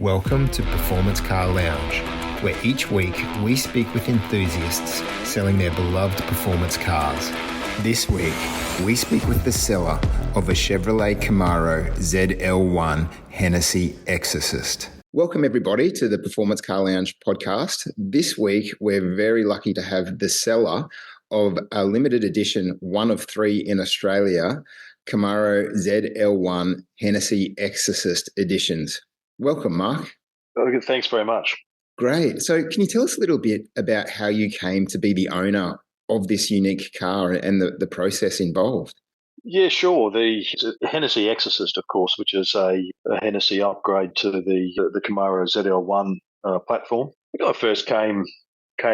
Welcome to Performance Car Lounge, where each week we speak with enthusiasts selling their beloved performance cars. This week, we speak with the seller of a Chevrolet Camaro ZL1 Hennessey Exorcist. Welcome everybody to the Performance Car Lounge podcast. This week, we're very lucky to have the seller of a limited edition, one of three in Australia, Camaro ZL1 Hennessey Exorcist editions. Welcome, Mark. Okay, thanks very much. Great. So can you tell us a little bit about how you came to be the owner of this unique car and the process involved? Yeah, sure. The Hennessey Exorcist, of course, which is a Hennessey upgrade to the Camaro ZL1 platform. I think I first came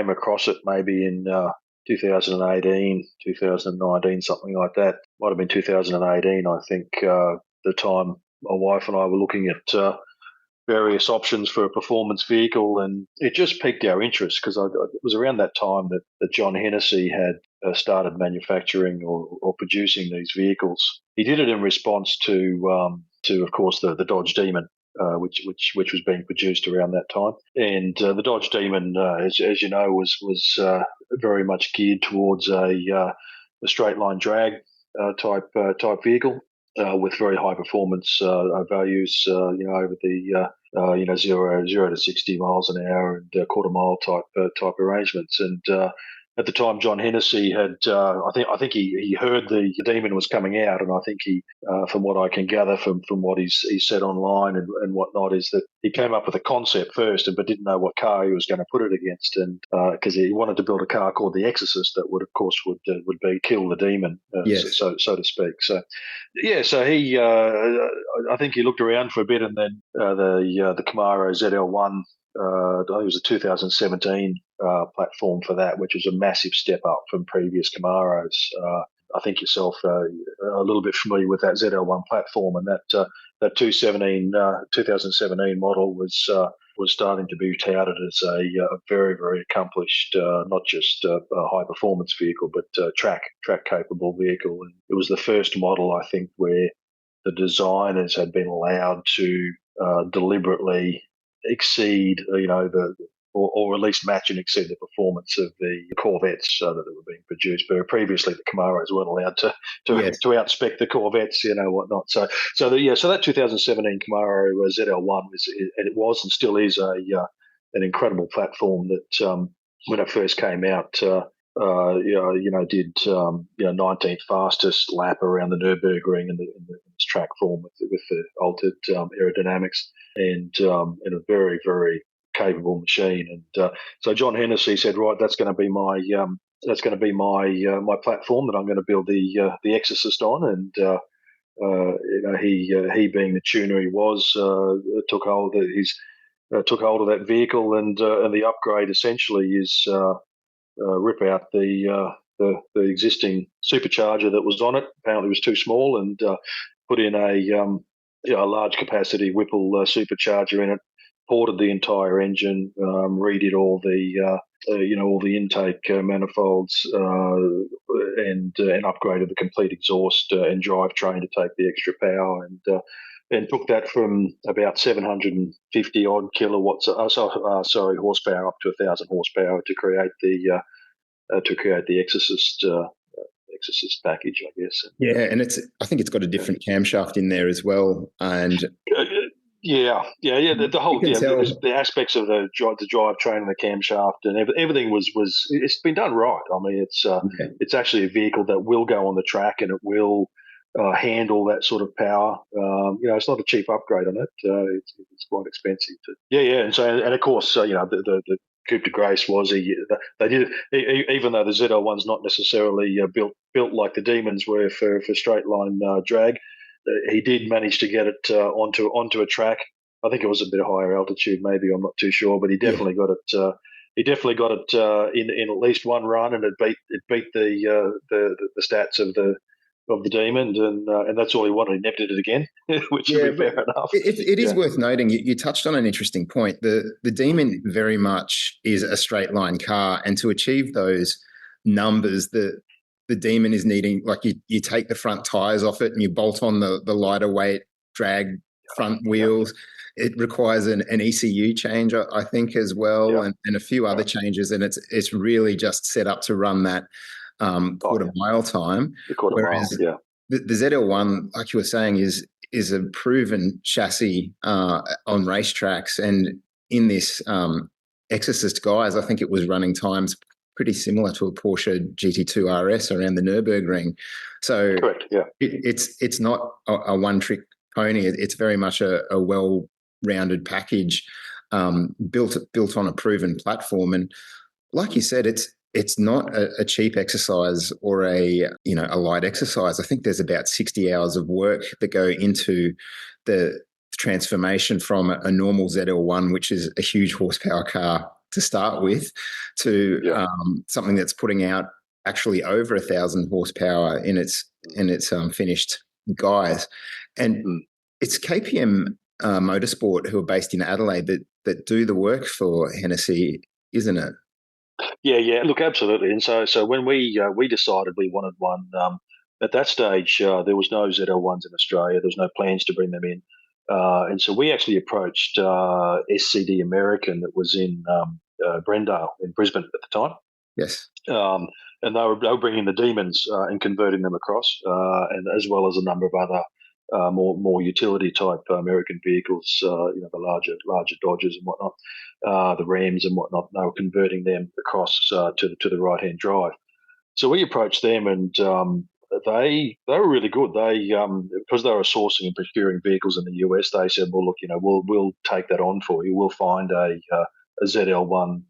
across it maybe in 2018, 2019, something like that. Might have been 2018, I think. The time my wife and I were looking at various options for a performance vehicle, and it just piqued our interest because it was around that time that John Hennessey had started manufacturing or producing these vehicles. He did it in response to of course, the Dodge Demon, which was being produced around that time. And the Dodge Demon, as you know, was very much geared towards a straight line drag type vehicle. With very high performance values, over the 0 to 60 miles an hour and quarter mile type arrangements. And at the time, John Hennessey had, I think he heard the Demon was coming out, and I think he, from what I can gather from what he said online and whatnot, is that he came up with a concept first, but didn't know what car he was going to put it against, and because he wanted to build a car called the Exorcist that would be kill the Demon, yes. so to speak. So yeah, so he, I think he looked around for a bit, and then the Camaro ZL1. I think it was a 2017 platform for that, which was a massive step up from previous Camaros. I think yourself a little bit familiar with that ZL1 platform, and that 2017 model was starting to be touted as a very, very accomplished, not just a high performance vehicle, but track capable vehicle. And it was the first model, I think, where the designers had been allowed to deliberately exceed, or at least match and exceed the performance of the Corvettes that were being produced. But previously, the Camaros weren't allowed to outspec the Corvettes, whatnot. So that 2017 Camaro ZL1 was and still is an incredible platform that when it first came out, did 19th fastest lap around the Nürburgring in this track form with the altered aerodynamics and a very, very capable machine. And so John Hennessey said, right, that's going to be my my platform that I'm going to build the Exorcist on. And he being the tuner he was, took hold of that vehicle, and the upgrade essentially is rip out the existing supercharger that was on it. Apparently, it was too small, and put in a large capacity Whipple supercharger in it. Ported the entire engine, redid all the intake manifolds, and upgraded the complete exhaust and drivetrain to take the extra power, and took that from about 750 odd kilowatts, horsepower, up to 1,000 horsepower to create the Exorcist package, I guess. Yeah, and I think it's got a different camshaft in there as well, and yeah. The whole the aspects of the drivetrain and the camshaft and everything was it's been done right. I mean, it's actually a vehicle that will go on the track, and it will handle that sort of power. It's not a cheap upgrade on it. It's quite expensive. And of course, the Coupe de Grace was they did it, even though the ZL1's not necessarily built like the Demons were for straight line drag. He did manage to get it onto a track. I think it was a bit higher altitude, maybe, I'm not too sure, but he definitely got it. He definitely got it in at least one run, and it beat the stats of the Demon, and that's all he wanted. He never did it again, which would be fair enough. It is worth noting. You touched on an interesting point. The Demon very much is a straight line car, and to achieve those numbers, the Demon is needing, like, you take the front tires off it and you bolt on the lighter weight drag front wheels. it requires an ECU change, I think, as well, Yeah. and a few other changes, and it's really just set up to run that quarter mile time. The quarter mile, Whereas yeah. the ZL1, like you were saying, is a proven chassis on racetracks, and in this Exorcist guys, I think it was running times pretty similar to a Porsche GT2 RS around the Nürburgring. So Correct, yeah. It's not a one-trick pony. It's very much a well-rounded package built on a proven platform. And like you said, it's not a cheap exercise or a light exercise. I think there's about 60 hours of work that go into the transformation from a normal ZL1, which is a huge horsepower car to start with, to something that's putting out actually over 1,000 horsepower in its finished guise. And it's KPM Motorsport, who are based in Adelaide, that do the work for Hennessey, isn't it? Yeah. Look, absolutely. And so when we decided we wanted one, at that stage there was no ZL1s in Australia. There was no plans to bring them in, and so we actually approached SCD American that was in Brendale in Brisbane at the time. Yes. And they were bringing the Demons and converting them across, and as well as a number of other more utility type American vehicles, the larger Dodgers and whatnot, the Rams and whatnot. They were converting them across to the right hand drive. So we approached them, and they were really good. They because they were sourcing and procuring vehicles in the US, they said, "Well, look, we'll take that on for you. We'll find a ZL1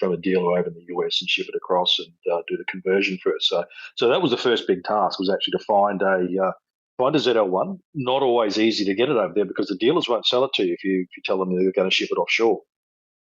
from a dealer over in the US and ship it across and do the conversion for us." So that was the first big task, was actually to find a ZL1. Not always easy to get it over there because the dealers won't sell it to you if you tell them they're going to ship it offshore.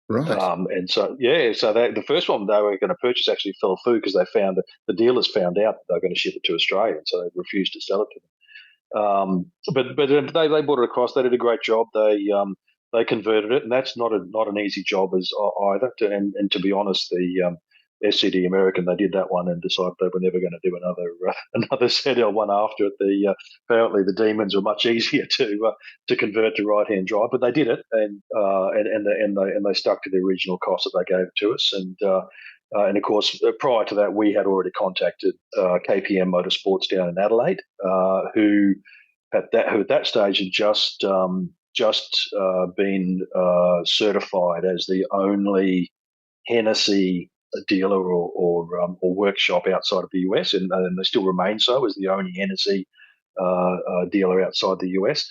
Right. And so the first one they were going to purchase actually fell through because the dealers found out that they were going to ship it to Australia, and so they refused to sell it to them. But they brought it across. They did a great job. They converted it, and that's not an easy job as either. And to be honest, the SCD American, they did that one and decided they were never going to do another ZL1 after it. Apparently the Demons were much easier to convert to right hand drive, but they did it, and they stuck to the original cost that they gave to us. And of course, prior to that, we had already contacted KPM Motorsports down in Adelaide, who at that stage had just been certified as the only Hennessey dealer or workshop outside of the US, and they still remain so as the only Hennessey dealer outside the US.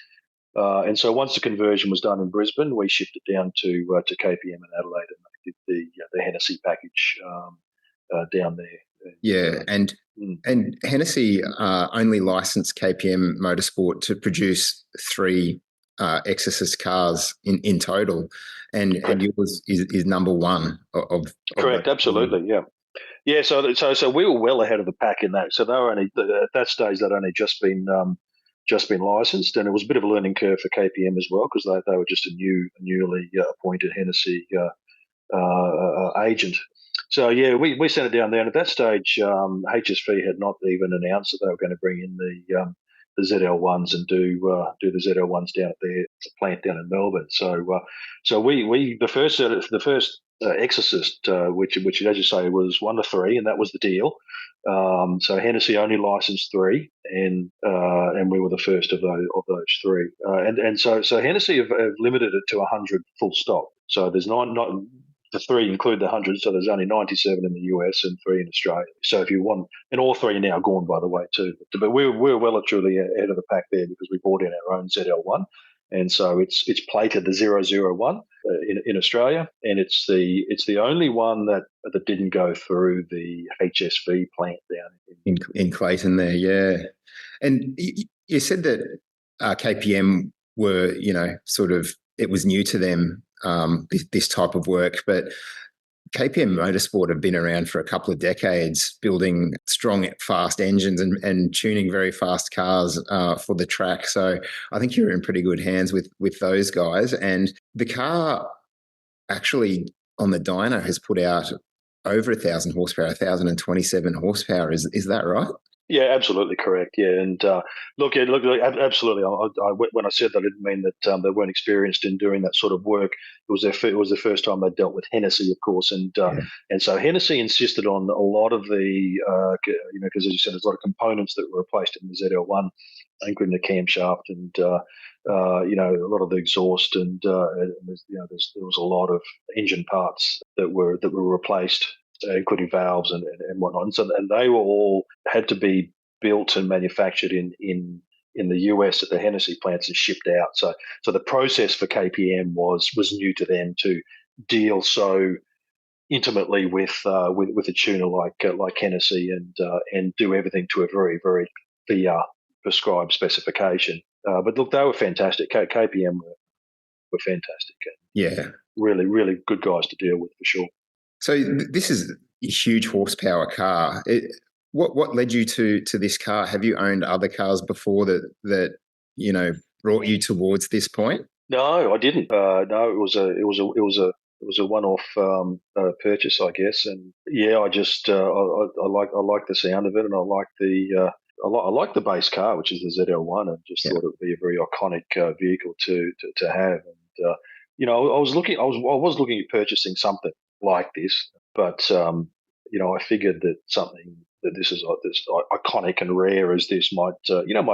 And so once the conversion was done in Brisbane, we shipped it down to KPM in Adelaide, and they did the Hennessey package down there. Yeah, and Hennessey only licensed KPM Motorsport to produce 3 Exorcist cars in total, and yours is number one of correct. Absolutely, yeah. So we were well ahead of the pack in that. So they were only at that stage they'd only just been licensed, and it was a bit of a learning curve for KPM as well because they were just a newly appointed Hennessey agent. So yeah, we sent it down there, and at that stage, HSV had not even announced that they were going to bring in the ZL1s and do the ZL1s down at their plant down in Melbourne. So we the first Exorcist, which as you say was 1 to 3, and that was the deal. So Hennessey only licensed 3, and we were the first of those 3. And so Hennessey have limited it to 100 full stop. So there's not the 3 include the 100, so there's only 97 in the US and 3 in Australia. So if you want, and all 3 are now gone, by the way, too. But we're well and truly ahead of the pack there because we bought in our own ZL1, and so it's plated the 001 in Australia, and it's the only one that didn't go through the HSV plant down in Clayton there, yeah. And you said that KPM were, sort of, it was new to them, this type of work, but KPM Motorsport have been around for a couple of decades, building strong, fast engines and tuning very fast cars for the track. So I think you're in pretty good hands with those guys. And the car actually on the dyno has put out over 1,000 horsepower, 1,027 horsepower. Is that right? Yeah, absolutely correct. Yeah, and absolutely. When I said that, I didn't mean that they weren't experienced in doing that sort of work. It was the first time they dealt with Hennessey, of course, Yeah. and so Hennessey insisted on a lot of the because as you said, there's a lot of components that were replaced in the ZL1, including the camshaft and a lot of the exhaust and there was a lot of engine parts that were replaced, including valves and whatnot. And they were all had to be built and manufactured in the US at the Hennessey plants and shipped out. So the process for KPM was new to them to deal so intimately with a tuner like Hennessey and do everything to a very prescribed specification. But look, they were fantastic. KPM were fantastic. Yeah. Really good guys to deal with for sure. So this is a huge horsepower car. What led you to this car? Have you owned other cars before that brought you towards this point? No, I didn't. No, it was a one-off purchase, I guess. And yeah, I like the sound of it, and I like I like the base car, which is the ZL1, and just thought it would be a very iconic vehicle to have. And I was looking at purchasing something like this, but I figured that something that this is this iconic and rare as this might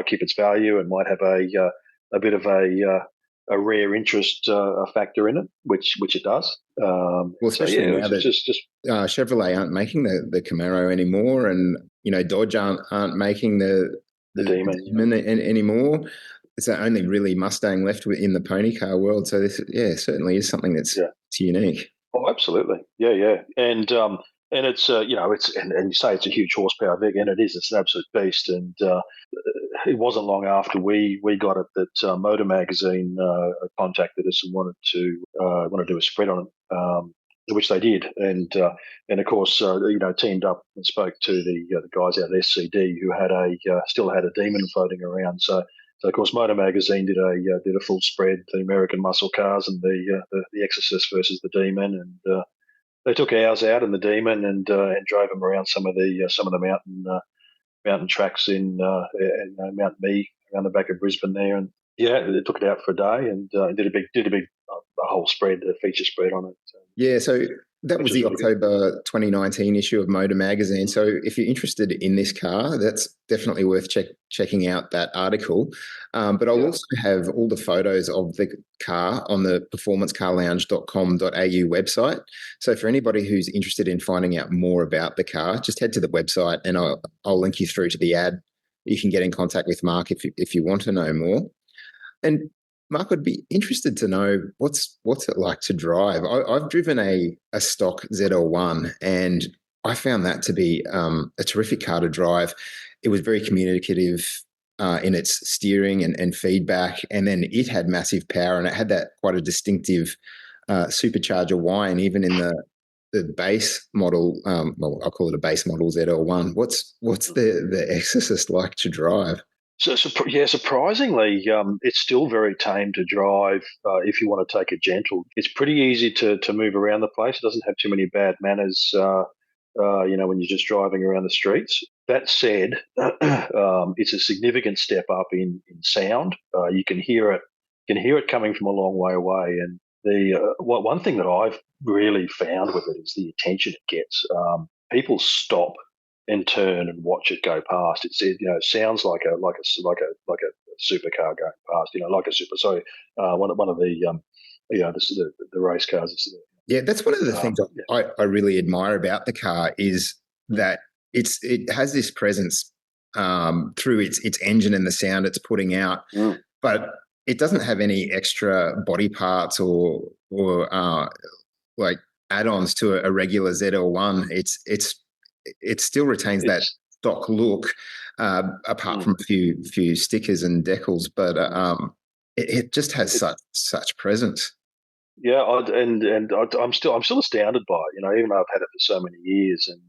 keep its value and might have a bit of a rare interest factor in it, which it does. Well, especially now that Chevrolet aren't making the Camaro anymore, and Dodge aren't making the Demon anymore. It's only really Mustang left in the pony car world. So this, certainly is something that's unique. Oh, absolutely, yeah, and it's and you say it's a huge horsepower vehicle, and it is. It's an absolute beast, and it wasn't long after we got it that Motor Magazine contacted us and wanted to do a spread on it, which they did, and of course teamed up and spoke to the guys out at SCD who still had a Demon floating around. So of course Motor Magazine did a full spread, the American muscle cars and the Exorcist versus the Demon, and they took ours out in the Demon and drove them around some of the mountain tracks in Mount Mee around the back of Brisbane there, and they took it out for a day and did a big a whole spread, a feature spread on it. So that was the October 2019 issue of Motor Magazine. So if you're interested in this car, that's definitely worth checking out that article. But I'll also have all the photos of the car on the performancecarlounge.com.au website. So for anybody who's interested in finding out more about the car, just head to the website and I'll link you through to the ad. You can get in contact with Mark if you want to know more. And Mark, I'd be interested to know what's it like to drive. I've driven a stock ZL1, and I found that to be a terrific car to drive. It was very communicative in its steering and feedback, and then it had massive power, and it had that quite a distinctive supercharger whine, even in the base model. I'll call it a base model ZL1. What's the Exorcist like to drive? So surprisingly, it's still very tame to drive if you want to take it gentle. It's pretty easy to move around the place. It doesn't have too many bad manners, when you're just driving around the streets. That said, it's a significant step up in sound. You can hear it coming from a long way away. And the one thing that I've really found with it is the attention it gets. People stop and turn and watch it go past. It sounds like a supercar going past. Like a super. So one of the the race cars. Yeah, that's one of the things I really admire about the car is that it has this presence through its engine and the sound it's putting out, but it doesn't have any extra body parts or like add-ons to a regular ZL1. It still retains that stock look, apart from a few stickers and decals, but it just has such presence. Yeah, I'm still astounded by it. Even though I've had it for so many years, and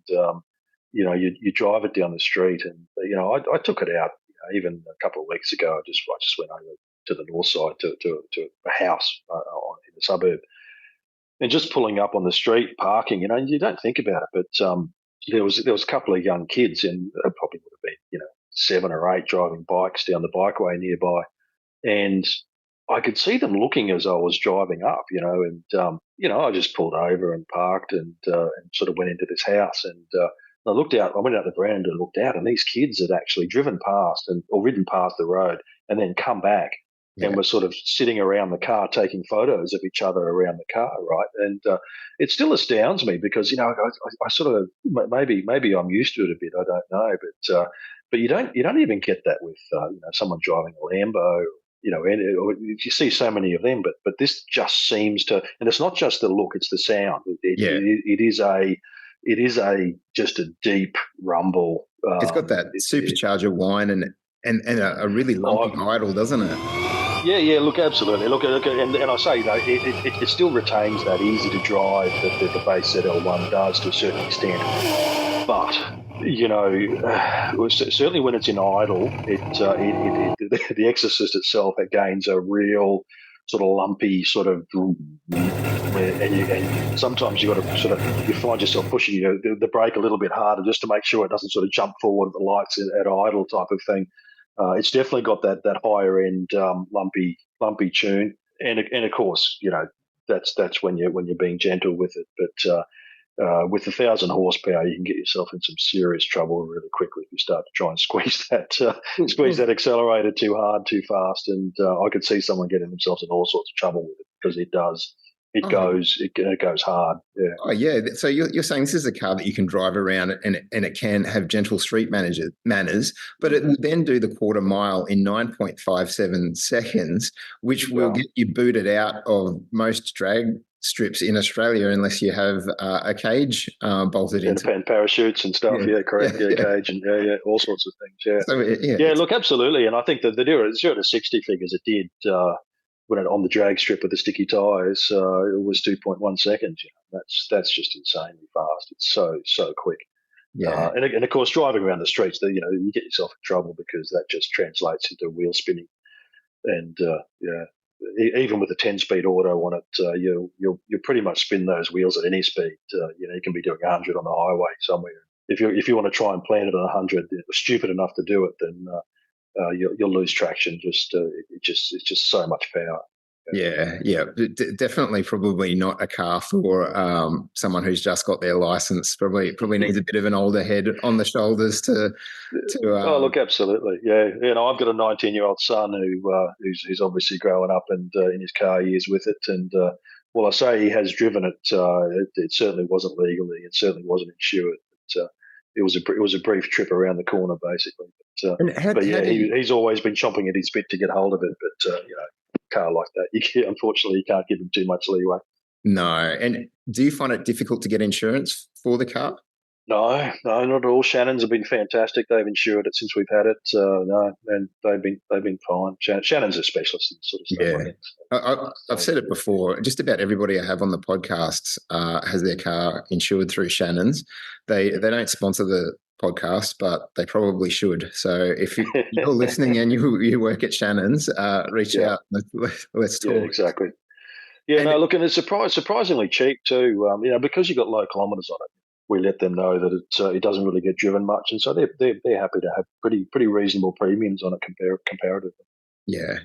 you drive it down the street, and I took it out even a couple of weeks ago. I just went over to the north side to a house in the suburb, and just pulling up on the street, parking. You don't think about it, but there was a couple of young kids, and they probably would have been 7 or 8 driving bikes down the bikeway nearby, and I could see them looking as I was driving up, and I just pulled over and parked and sort of went into this house, and I looked out. I went out the veranda and looked out, and these kids had actually driven past or ridden past the road, and then come back and were sort of sitting around the car taking photos of each other around the car, right? And it still astounds me because I sort of maybe I'm used to it a bit. I don't know, but you don't even get that with someone driving a Lambo. And you see so many of them, but this just seems to, and it's not just the look; it's the sound. It is just a deep rumble. It's got that supercharger whine and a really lumpy idle, doesn't it? Yeah. Look, absolutely. Look, and I say, it still retains that easy to drive that the base ZL1 does to a certain extent, but certainly when it's in idle, the Exorcist itself gains a real sort of lumpy sort of, and sometimes you got to you find yourself pushing the brake a little bit harder just to make sure it doesn't sort of jump forward at the lights at idle type of thing. It's definitely got that higher end lumpy tune, and of course that's when you're being gentle with it, but. With 1,000 horsepower, you can get yourself in some serious trouble really quickly if you start to try and squeeze that accelerator too hard, too fast. And I could see someone getting themselves in all sorts of trouble with it because it does. It goes hard. Yeah. Oh yeah. So you're saying this is a car that you can drive around and it can have gentle street manners, but it will then do the quarter mile in 9.57 seconds, which will get you booted out of most drag strips in Australia unless you have a cage bolted into and parachutes and stuff. Yeah, correct. Yeah, cage and all sorts of things. Yeah. So, look, absolutely. And I think that the 0 to 60 figures it did when it on the drag strip with the sticky tires, it was 2.1 seconds. That's just insanely fast. It's so quick. Yeah. And of course, driving around the streets, you get yourself in trouble because that just translates into wheel spinning. And even with a 10-speed auto on it, you'll pretty much spin those wheels at any speed. You can be doing 100 on the highway somewhere. If you want to try and plan it at 100, you're stupid enough to do it, then you'll lose traction. It's just so much power. Yeah. Definitely, probably not a car for someone who's just got their license. Probably needs a bit of an older head on the shoulders to. Look, absolutely, yeah. I've got a 19-year-old son who's obviously growing up and in his car years with it, and while I say he has driven it, it certainly wasn't legally. It certainly wasn't insured. It was a brief trip around the corner, basically. He's always been chomping at his bit to get hold of it, but car like that, unfortunately, you can't give him too much leeway. No. And do you find it difficult to get insurance for the car? No, not at all. Shannon's have been fantastic. They've insured it since we've had it. No, and they've been fine. Shannon's a specialist in sort of stuff. Yeah, I've said it before. Just about everybody I have on the podcast has their car insured through Shannon's. They don't sponsor the podcast, but they probably should. So if you're listening and you work at Shannon's, reach out. Let's talk. Yeah, exactly. Yeah, look, and it's surprisingly cheap too. Because you've got low kilometres on it. We let them know that it doesn't really get driven much, and so they're happy to have pretty reasonable premiums on it comparatively. Yeah.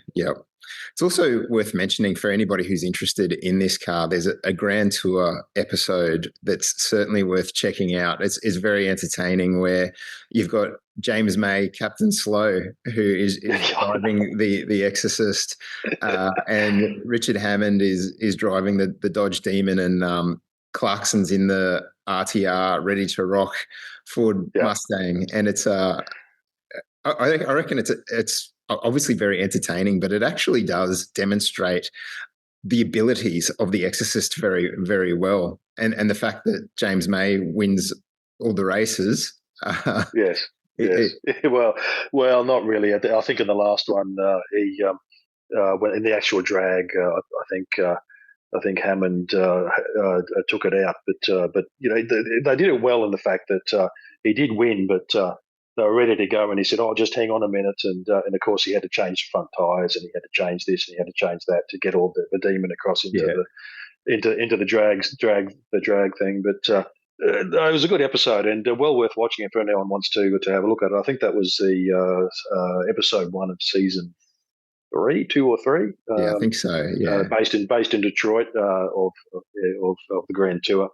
It's also worth mentioning for anybody who's interested in this car, there's a Grand Tour episode that's certainly worth checking out. It's very entertaining, where you've got James May, Captain Slow, who is driving the Exorcist, and Richard Hammond is driving the Dodge Demon, and Clarkson's in the RTR Ready to Rock Ford Mustang, and it's I reckon it's obviously very entertaining, but it actually does demonstrate the abilities of the Exorcist very, very well, and the fact that James May wins all the races. Yes. Well, not really. I think in the last one, he in the actual drag, I think Hammond took it out, but they did it well in the fact that he did win, but they were ready to go, and he said, "Oh, just hang on a minute," and of course he had to change the front tyres, and he had to change this, and he had to change that to get all the demon across into the drag thing. But It was a good episode and well worth watching if anyone wants to have a look at it. I think that was the episode 1 of season 2 or 3. Yeah, I think so. Yeah, based in Detroit of the Grand Tour.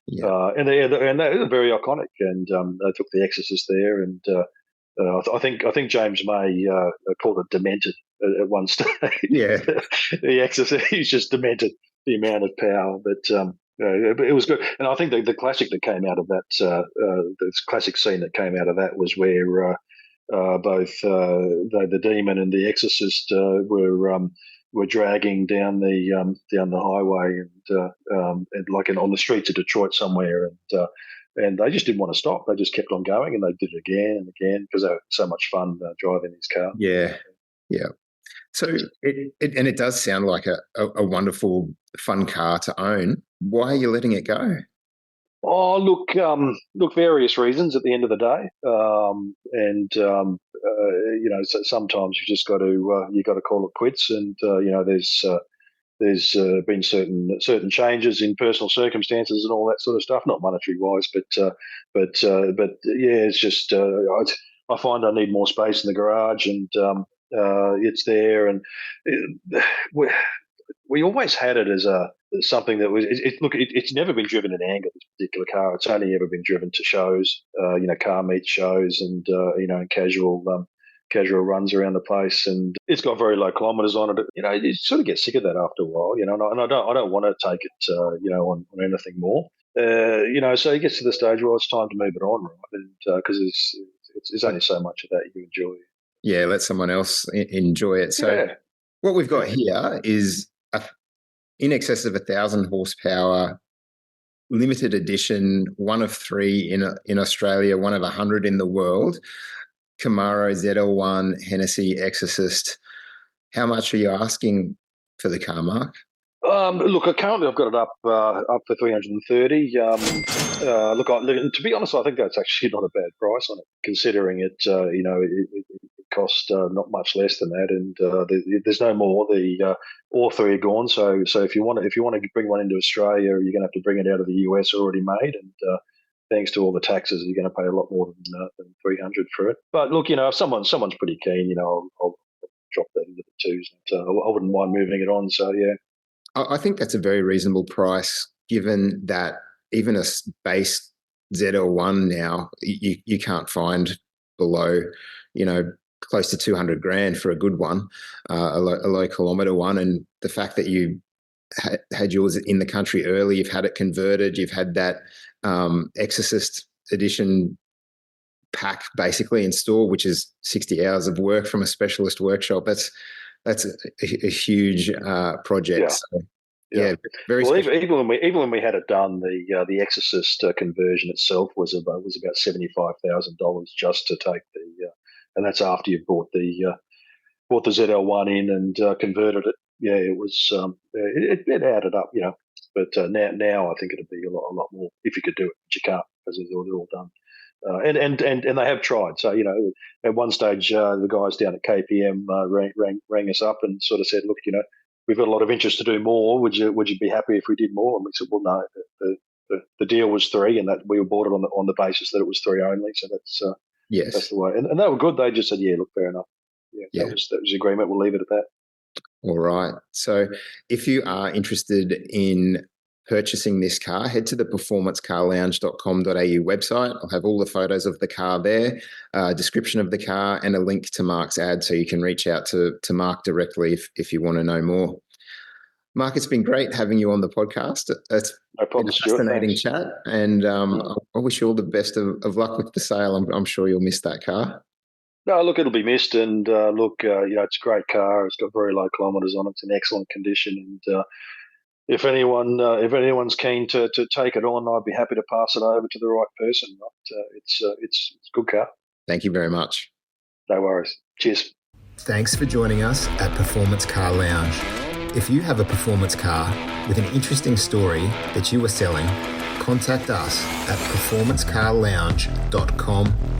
yeah, And they're very iconic. And they took the Exorcist there, and I think James May called it demented at one stage. yeah. The Exorcist, he's just demented the amount of power, but. It was good, and I think the classic that came out of that, this classic scene that came out of that was where both the demon and the exorcist were dragging down the highway and like on the streets of Detroit somewhere, and they just didn't want to stop. They just kept on going, and they did it again and again because they had so much fun driving his car. Yeah, yeah. So it does sound like a wonderful, fun car to own. Why are you letting it go? Oh, look, various reasons at the end of the day, so sometimes you just got to call it quits, and there's been certain changes in personal circumstances and all that sort of stuff, not monetary wise, but yeah, it's just I find I need more space in the garage, and it's there, and we always had it as something that was. It's never been driven in anger. This particular car, it's only ever been driven to shows, car meet shows, and and casual runs around the place. And it's got very low kilometres on it. You sort of get sick of that after a while. And I don't want to take it, on anything more. So it gets to the stage where it's time to move it on, right? And because it's only so much of that you enjoy. Yeah, let someone else enjoy it. So Yeah. What we've got here is in excess of 1,000 horsepower, limited edition, one of 3 in Australia, one of 100 in the world, Camaro ZL1 Hennessey Exorcist. How much are you asking for the car, Mark? Look, currently I've got it up for 330. To be honest, I think that's actually not a bad price on it, considering it. It cost not much less than that, and there's no more. All 3 are gone. So if you want to bring one into Australia, you're going to have to bring it out of the US already made, and thanks to all the taxes, you're going to pay a lot more than 300 for it. But look, if someone's pretty keen, I'll drop that into the 2s. And, I wouldn't mind moving it on. So yeah. I think that's a very reasonable price, given that even a base ZL1 now, you can't find below, close to 200 grand for a good one, a low kilometre one. And the fact that you had yours in the country early, you've had it converted, you've had that Exorcist edition pack basically installed, which is 60 hours of work from a specialist workshop. That's a huge project. Yeah. So, yeah, very well. special. Even when we had it done, the Exorcist conversion itself was about $75,000 just to take and that's after you bought the ZL1 in and converted it. Yeah, it was it added up, But now I think it'd be a lot more if you could do it, but you can't because they're all done. And they have tried. So at one stage the guys down at KPM rang us up and sort of said, look, we've got a lot of interest to do more. Would you be happy if we did more? And we said, well, no. The deal was 3, and that we bought it on the basis that it was 3 only. So that's the way. And they were good. They just said, yeah, look, fair enough. Yeah. That was the agreement. We'll leave it at that. All right. So if you are interested in purchasing this car, head to the performancecarlounge.com.au website. I'll have all the photos of the car there, description of the car, and a link to Mark's ad so you can reach out to Mark directly if you want to know more. Mark, it's been great having you on the podcast. It's no problem, been a fascinating chat, and I wish you all the best of luck with the sale. I'm sure you'll miss that car. No, look, it'll be missed, and it's a great car. It's got very low kilometres on it. It's in excellent condition, and if anyone's keen to take it on, I'd be happy to pass it over to the right person. Right? It's a good car. Thank you very much. No worries. Cheers. Thanks for joining us at Performance Car Lounge. If you have a performance car with an interesting story that you are selling, contact us at performancecarlounge.com.au.